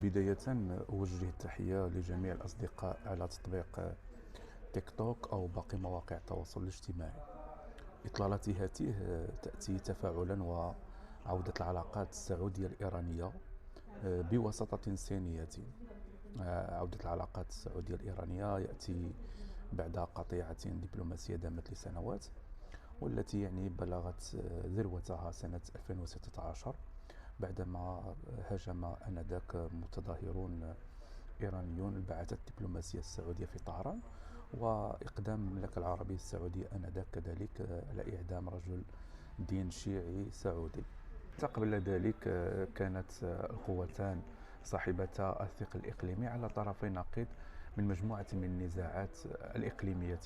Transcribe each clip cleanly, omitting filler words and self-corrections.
بداية أوجه التحية لجميع الأصدقاء على تطبيق تيك توك أو باقي مواقع التواصل الاجتماعي. إطلالتي هذه تأتي تفاعلا وعودة العلاقات السعودية الإيرانية بواسطة صينية. عودة العلاقات السعودية الإيرانية يأتي بعد قطيعة دبلوماسية دامت لسنوات، والتي بلغت ذروتها سنة 2016 بعدما هاجم آنذاك متظاهرون إيرانيون البعثة الدبلوماسية السعودية في طهران، وإقدام المملكة العربية السعودية آنذاك كذلك على إعدام رجل دين شيعي سعودي. قبل ذلك كانت القوتان صاحبتا الثقل الإقليمي على طرفي نقيض من مجموعة من النزاعات الإقليمية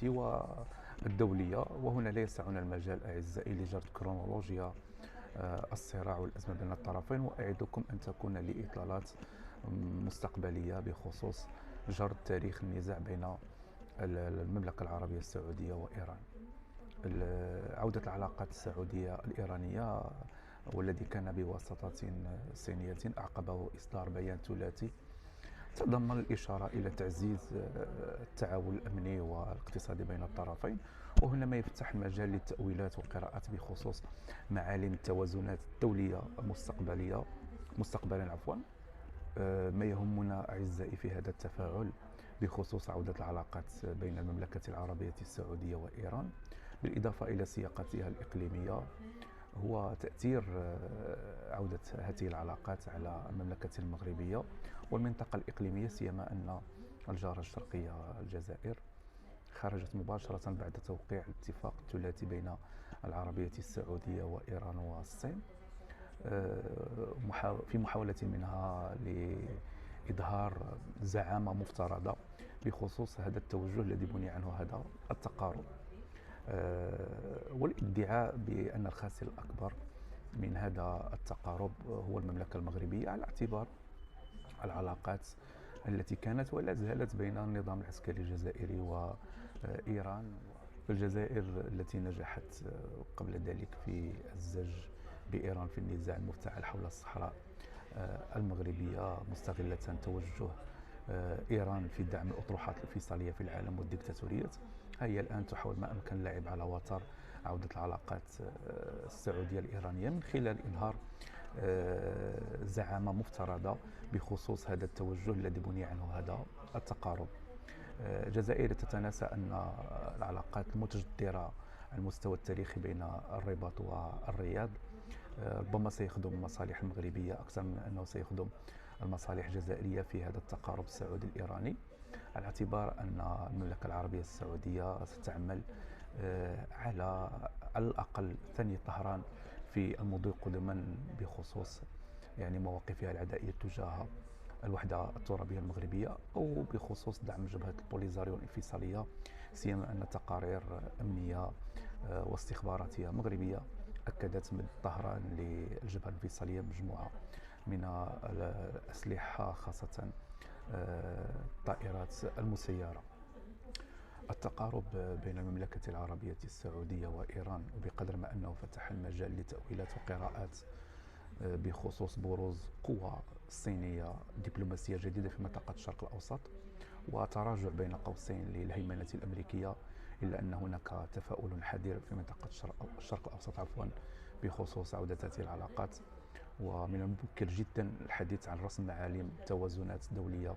والدولية، وهنا لا يسعنا المجال أعزائي لجرد كرونولوجيا الصراع والأزمة بين الطرفين، وأعدكم أن تكون لي إطلالات مستقبلية بخصوص جرد تاريخ النزاع بين المملكة العربية السعودية وإيران. عودة العلاقات السعودية الإيرانية والذي كان بواسطة صينية أعقبه إصدار بيان ثلاثي تضمن الإشارة إلى تعزيز التعاون الأمني والاقتصادي بين الطرفين، وهنا ما يفتح المجال للتأويلات والقراءات بخصوص معالم التوازنات الدولية مستقبلا ما يهمنا أعزائي في هذا التفاعل بخصوص عودة العلاقات بين المملكة العربية السعودية وإيران بالإضافة إلى سياقاتها الإقليمية هو تأثير عودة هذه العلاقات على المملكة المغربية والمنطقة الإقليمية، سيما أن الجارة الشرقية الجزائر خرجت مباشرة بعد توقيع الاتفاق الثلاثي بين العربية السعودية وإيران والصين في محاولة منها لإظهار زعامة مفترضة بخصوص هذا التوجه الذي بني عنه هذا التقارب، والادعاء بأن الخاسر الأكبر من هذا التقارب هو المملكة المغربية، على اعتبار العلاقات التي كانت ولا زالت بين النظام العسكري الجزائري وإيران. الجزائر التي نجحت قبل ذلك في الزج بإيران في النزاع المفتعل حول الصحراء المغربية، مستغلة توجه إيران في دعم الأطروحات الانفصالية في العالم والديكتاتوريات، هي الآن تحاول ما أمكن اللعب على وتر عودة العلاقات السعودية الإيرانية من خلال إظهار زعامة مفترضة بخصوص هذا التوجه الذي بني عنه هذا التقارب. الجزائر تتناسى أن العلاقات المتجذرة على المستوى التاريخي بين الرباط والرياض ربما سيخدم المصالح المغربية أكثر من أنه سيخدم المصالح الجزائرية في هذا التقارب السعودي الإيراني، على اعتبار أن المملكة العربية السعودية ستعمل على الأقل ثني طهران في المضي قدما بخصوص مواقفها العدائية تجاه الوحدة الترابية المغربية أو بخصوص دعم جبهة البوليزاريو الانفصالية، سيما أن تقارير أمنية واستخباراتية مغربية أكدت من طهران للجبهة الانفصالية مجموعة من الأسلحة خاصة الطائرات المسيرة. التقارب بين المملكة العربية السعودية وإيران وبقدر ما أنه فتح المجال لتأويلات وقراءات بخصوص بروز قوى صينية دبلوماسية جديدة في منطقة الشرق الأوسط وتراجع بين قوسين للهيمنة الأمريكية، إلا أن هناك تفاؤل حذر في منطقة الشرق الأوسط بخصوص عودة هذه العلاقات، ومن المبكر جدا الحديث عن رسم معالم توازنات دولية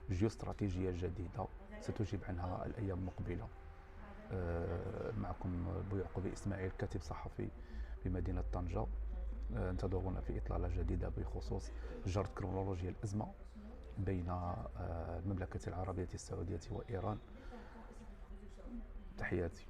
جيوستراتيجية جديدة ستجيب عنها الأيام المقبلة. معكم بويعقوبي إسماعيل، كاتب صحفي بمدينة طنجة. انتظرونا في إطلالة جديدة بخصوص جرد كرونولوجيا الأزمة بين المملكة العربية السعودية وإيران. تحياتي.